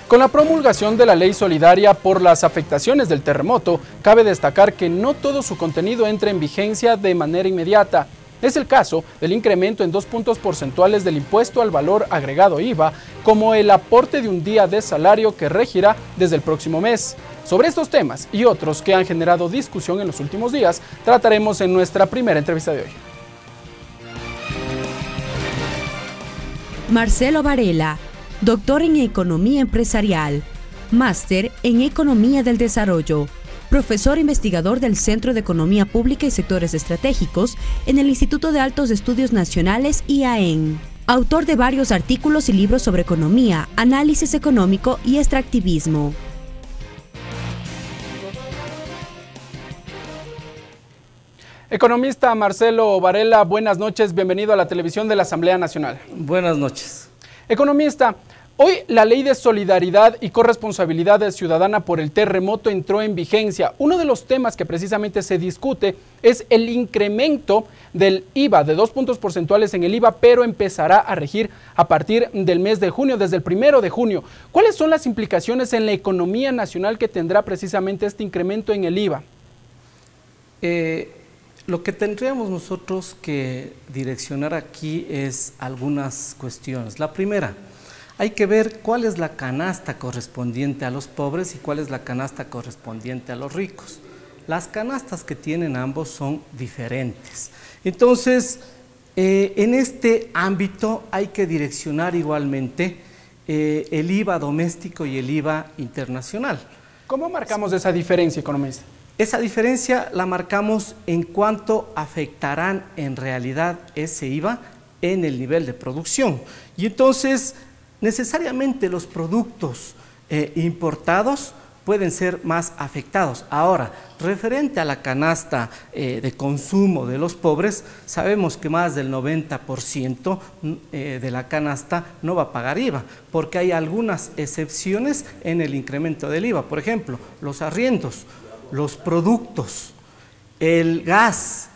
Con la promulgación de la Ley Solidaria por las afectaciones del terremoto, cabe destacar que no todo su contenido entra en vigencia de manera inmediata. Es el caso del incremento en 2 puntos porcentuales del impuesto al valor agregado IVA, como el aporte de un día de salario que regirá desde el próximo mes. Sobre estos temas y otros que han generado discusión en los últimos días, trataremos en nuestra primera entrevista de hoy. Marcelo Varela, doctor en Economía Empresarial, máster en Economía del Desarrollo, profesor investigador del Centro de Economía Pública y Sectores Estratégicos en el Instituto de Altos Estudios Nacionales IAEN. Autor de varios artículos y libros sobre economía, análisis económico y extractivismo. Economista Marcelo Varela, buenas noches, bienvenido a la televisión de la Asamblea Nacional. Buenas noches. Economista, hoy la Ley de Solidaridad y Corresponsabilidad Ciudadana por el terremoto entró en vigencia. Uno de los temas que precisamente se discute es el incremento del IVA de 2 puntos porcentuales en el IVA, pero empezará a regir a partir del mes de junio, desde el 1 de junio. ¿Cuáles son las implicaciones en la economía nacional que tendrá precisamente este incremento en el IVA? Lo que tendríamos nosotros que direccionar aquí es algunas cuestiones. La primera, hay que ver cuál es la canasta correspondiente a los pobres y cuál es la canasta correspondiente a los ricos. Las canastas que tienen ambos son diferentes. Entonces, en este ámbito hay que direccionar igualmente el IVA doméstico y el IVA internacional. ¿Cómo marcamos esa diferencia, economista? Esa diferencia la marcamos en cuanto afectarán en realidad ese IVA en el nivel de producción. Y entonces, necesariamente los productos importados pueden ser más afectados. Ahora, referente a la canasta de consumo de los pobres, sabemos que más del 90% de la canasta no va a pagar IVA, porque hay algunas excepciones en el incremento del IVA. Por ejemplo, los arriendos, los productos, el gas,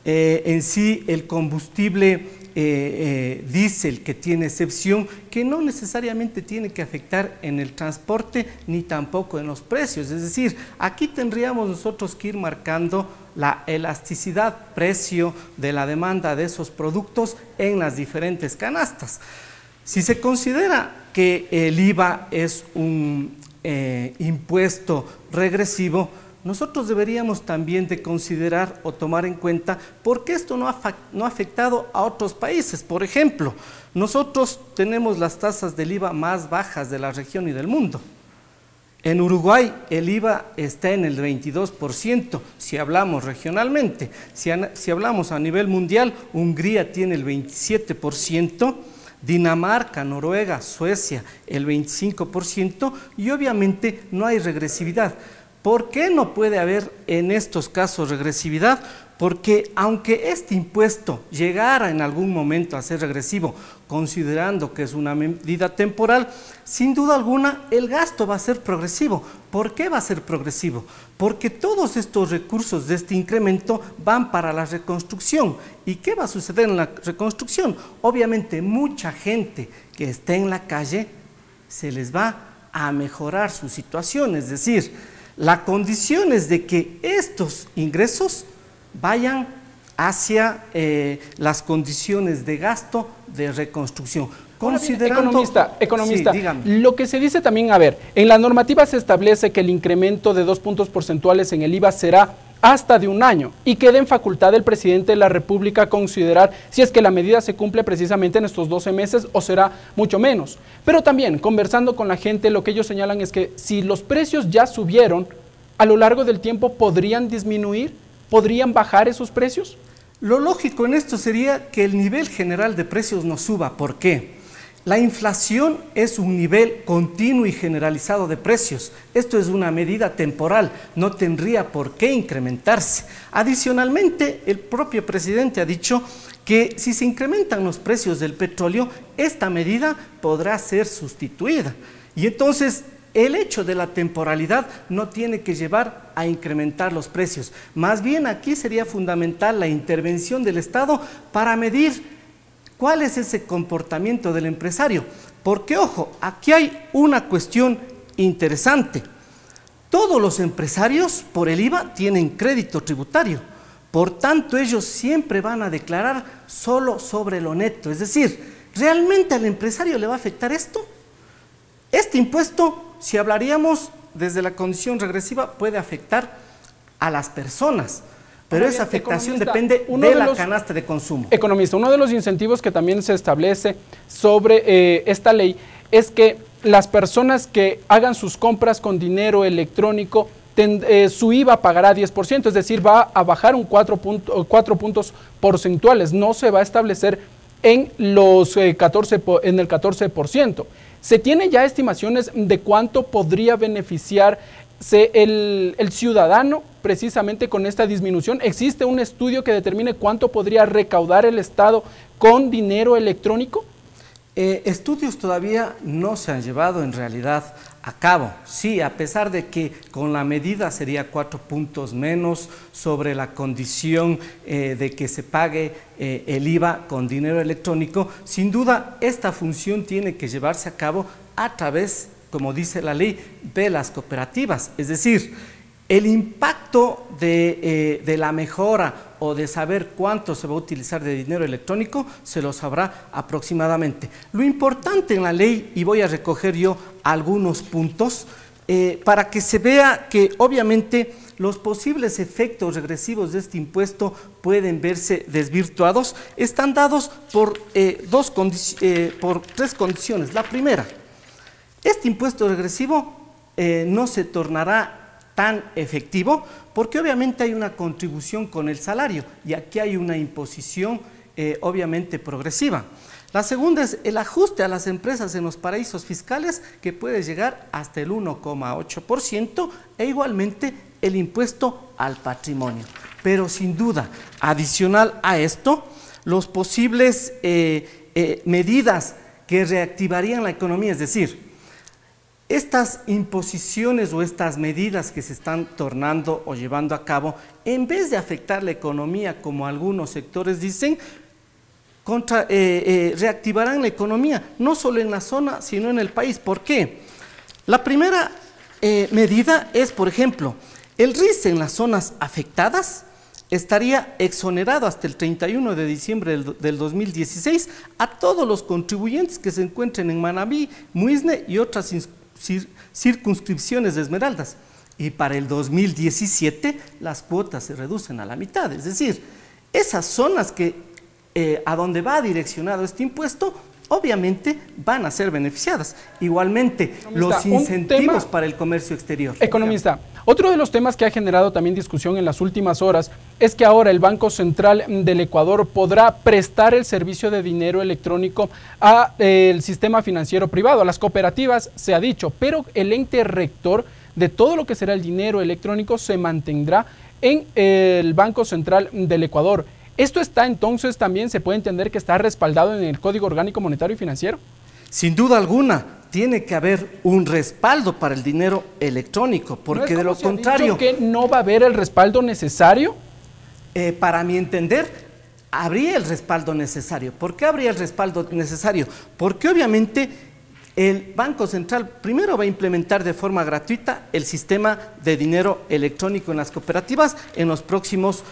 en sí el combustible diésel que tiene excepción, que no necesariamente tiene que afectar en el transporte ni tampoco en los precios. Es decir, aquí tendríamos nosotros que ir marcando la elasticidad precio de la demanda de esos productos en las diferentes canastas. Si se considera que el IVA es un impuesto regresivo, nosotros deberíamos también de considerar o tomar en cuenta por qué esto no ha afectado a otros países. Por ejemplo, nosotros tenemos las tasas del IVA más bajas de la región y del mundo. En Uruguay el IVA está en el 22%, si hablamos regionalmente. Si hablamos a nivel mundial, Hungría tiene el 27%, Dinamarca, Noruega, Suecia el 25% y obviamente no hay regresividad. ¿Por qué no puede haber en estos casos regresividad? Porque aunque este impuesto llegara en algún momento a ser regresivo, considerando que es una medida temporal, sin duda alguna el gasto va a ser progresivo. ¿Por qué va a ser progresivo? Porque todos estos recursos de este incremento van para la reconstrucción. ¿Y qué va a suceder en la reconstrucción? Obviamente mucha gente que esté en la calle se les va a mejorar su situación, es decir, la condición es de que estos ingresos vayan hacia las condiciones de gasto de reconstrucción. Considerando, economista, sí, lo que se dice también, en la normativa se establece que el incremento de 2 puntos porcentuales en el IVA será hasta de 1 año y queda en facultad del presidente de la República considerar si es que la medida se cumple precisamente en estos 12 meses o será mucho menos. Pero también, conversando con la gente, lo que ellos señalan es que si los precios ya subieron, a lo largo del tiempo podrían disminuir, podrían bajar esos precios. Lo lógico en esto sería que el nivel general de precios no suba. ¿Por qué? La inflación es un nivel continuo y generalizado de precios. Esto es una medida temporal, no tendría por qué incrementarse. Adicionalmente, el propio presidente ha dicho que si se incrementan los precios del petróleo, esta medida podrá ser sustituida. Y entonces, el hecho de la temporalidad no tiene que llevar a incrementar los precios. Más bien, aquí sería fundamental la intervención del Estado para medir ¿cuál es ese comportamiento del empresario? Porque, ojo, aquí hay una cuestión interesante. Todos los empresarios por el IVA tienen crédito tributario, por tanto ellos siempre van a declarar solo sobre lo neto. Es decir, ¿realmente al empresario le va a afectar esto? Este impuesto, si hablaríamos desde la condición regresiva, puede afectar a las personas, pero esa afectación depende de la canasta de consumo. Economista, uno de los incentivos que también se establece sobre esta ley es que las personas que hagan sus compras con dinero electrónico, su IVA pagará 10%, es decir, va a bajar un 4 puntos porcentuales, no se va a establecer en los en el 14%. ¿Se tiene ya estimaciones de cuánto podría beneficiarse el ciudadano precisamente con esta disminución? ¿Existe un estudio que determine cuánto podría recaudar el Estado con dinero electrónico? Estudios todavía no se han llevado en realidad a cabo. Sí, a pesar de que con la medida sería 4 puntos menos sobre la condición de que se pague el IVA con dinero electrónico, sin duda esta función tiene que llevarse a cabo a través, como dice la ley, de las cooperativas. Es decir, el impacto de la mejora o de saber cuánto se va a utilizar de dinero electrónico se lo sabrá aproximadamente. Lo importante en la ley, y voy a recoger yo algunos puntos, para que se vea que obviamente los posibles efectos regresivos de este impuesto pueden verse desvirtuados, están dados por tres condiciones. La primera, este impuesto regresivo no se tornará tan efectivo porque obviamente hay una contribución con el salario y aquí hay una imposición obviamente progresiva. La segunda es el ajuste a las empresas en los paraísos fiscales, que puede llegar hasta el 1,8%, e igualmente el impuesto al patrimonio. Pero sin duda, adicional a esto, los posibles medidas que reactivarían la economía, es decir, estas imposiciones o estas medidas que se están tornando o llevando a cabo, en vez de afectar la economía como algunos sectores dicen, reactivarán la economía, no solo en la zona, sino en el país. ¿Por qué? La primera medida es, por ejemplo, el RIS en las zonas afectadas estaría exonerado hasta el 31 de diciembre del 2016 a todos los contribuyentes que se encuentren en Manabí, Muisne y otras circunscripciones de Esmeraldas. Y para el 2017 las cuotas se reducen a la mitad. Es decir, esas zonas que a donde va direccionado este impuesto, obviamente van a ser beneficiadas. Igualmente, los incentivos para el comercio exterior. Economista, otro de los temas que ha generado también discusión en las últimas horas es que ahora el Banco Central del Ecuador podrá prestar el servicio de dinero electrónico al sistema financiero privado, a las cooperativas, se ha dicho, pero el ente rector de todo lo que será el dinero electrónico se mantendrá en el Banco Central del Ecuador. ¿Esto está entonces también, se puede entender que está respaldado en el Código Orgánico Monetario y Financiero? Sin duda alguna, tiene que haber un respaldo para el dinero electrónico, porque ¿no de lo contrario... que no va a haber el respaldo necesario? Para mi entender, habría el respaldo necesario. ¿Por qué habría el respaldo necesario? Porque obviamente el Banco Central primero va a implementar de forma gratuita el sistema de dinero electrónico en las cooperativas en los próximos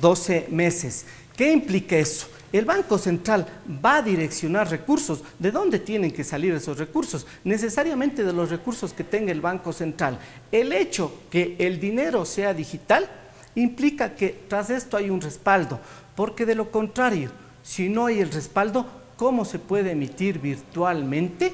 12 meses. ¿Qué implica eso? El Banco Central va a direccionar recursos. ¿De dónde tienen que salir esos recursos? Necesariamente de los recursos que tenga el Banco Central. El hecho que el dinero sea digital implica que tras esto hay un respaldo, porque de lo contrario, si no hay el respaldo, ¿cómo se puede emitir virtualmente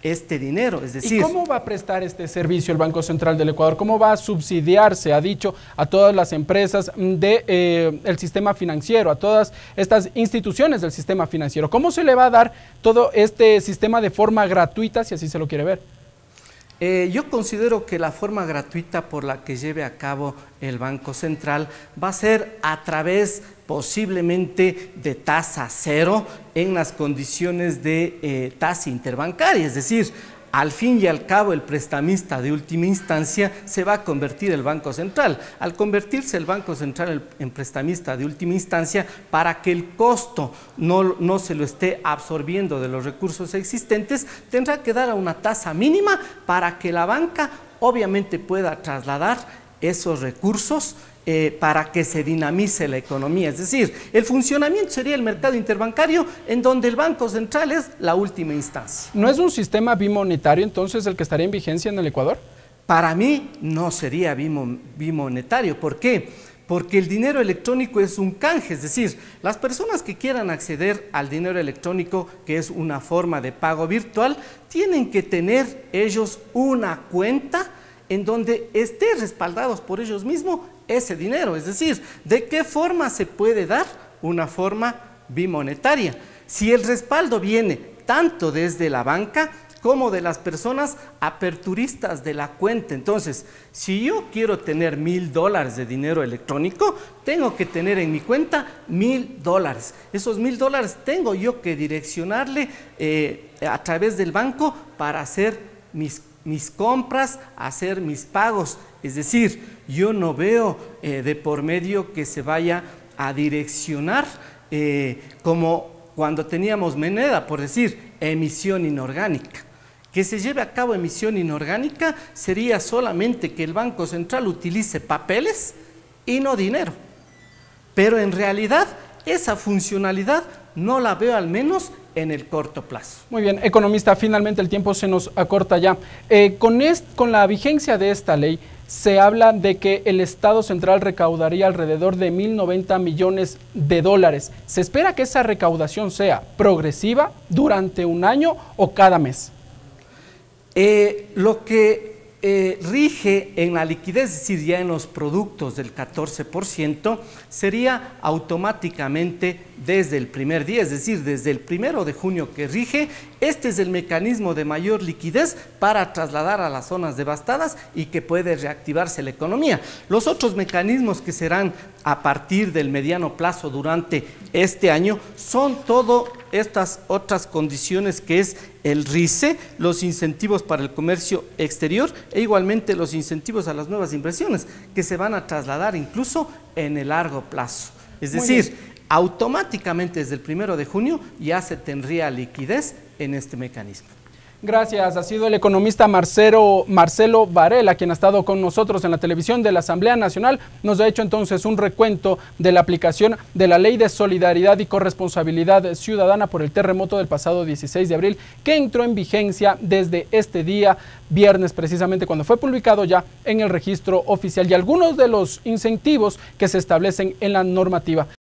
este dinero? Es decir, ¿y cómo va a prestar este servicio el Banco Central del Ecuador? ¿Cómo va a subsidiar, se ha dicho, a todas las empresas del sistema financiero, a todas estas instituciones del sistema financiero? ¿Cómo se le va a dar todo este sistema de forma gratuita, si así se lo quiere ver? Yo considero que la forma gratuita por la que lleve a cabo el Banco Central va a ser a través posiblemente de tasa cero en las condiciones de tasa interbancaria, es decir, al fin y al cabo el prestamista de última instancia se va a convertir el Banco Central. Al convertirse el Banco Central en prestamista de última instancia, para que el costo no se lo esté absorbiendo de los recursos existentes, tendrá que dar a una tasa mínima para que la banca obviamente pueda trasladar esos recursos para que se dinamice la economía. Es decir, el funcionamiento sería el mercado interbancario, en donde el Banco Central es la última instancia. ¿No es un sistema bimonetario entonces el que estaría en vigencia en el Ecuador? Para mí no sería bimonetario. ¿Por qué? Porque el dinero electrónico es un canje, es decir, las personas que quieran acceder al dinero electrónico, que es una forma de pago virtual, tienen que tener ellos una cuenta en donde esté respaldados por ellos mismos ese dinero. Es decir, ¿de qué forma se puede dar una forma bimonetaria? Si el respaldo viene tanto desde la banca como de las personas aperturistas de la cuenta. Entonces, si yo quiero tener $1000 de dinero electrónico, tengo que tener en mi cuenta $1000. Esos $1000 tengo yo que direccionarle a través del banco para hacer mis compras, hacer mis pagos. Es decir, yo no veo de por medio que se vaya a direccionar como cuando teníamos moneda, por decir, emisión inorgánica. Que se lleve a cabo emisión inorgánica sería solamente que el Banco Central utilice papeles y no dinero. Pero en realidad esa funcionalidad no la veo, al menos en el corto plazo. Muy bien, economista, finalmente el tiempo se nos acorta ya. Con la vigencia de esta ley, se habla de que el Estado Central recaudaría alrededor de 1.090 millones de dólares. ¿Se espera que esa recaudación sea progresiva durante un año o cada mes? Lo que rige en la liquidez, es decir, ya en los productos del 14%, sería automáticamente desde el primer día, es decir, desde el 1 de junio que rige. Este es el mecanismo de mayor liquidez para trasladar a las zonas devastadas y que puede reactivarse la economía. Los otros mecanismos que serán a partir del mediano plazo durante este año son todas estas otras condiciones, que es el RICE, los incentivos para el comercio exterior e igualmente los incentivos a las nuevas inversiones, que se van a trasladar incluso en el largo plazo. Es decir, automáticamente desde el 1 de junio ya se tendría liquidez en este mecanismo. Gracias, ha sido el economista Marcelo Varela quien ha estado con nosotros en la televisión de la Asamblea Nacional. Nos ha hecho entonces un recuento de la aplicación de la Ley de Solidaridad y Corresponsabilidad Ciudadana por el terremoto del pasado 16 de abril, que entró en vigencia desde este día, viernes precisamente, cuando fue publicado ya en el registro oficial, y algunos de los incentivos que se establecen en la normativa.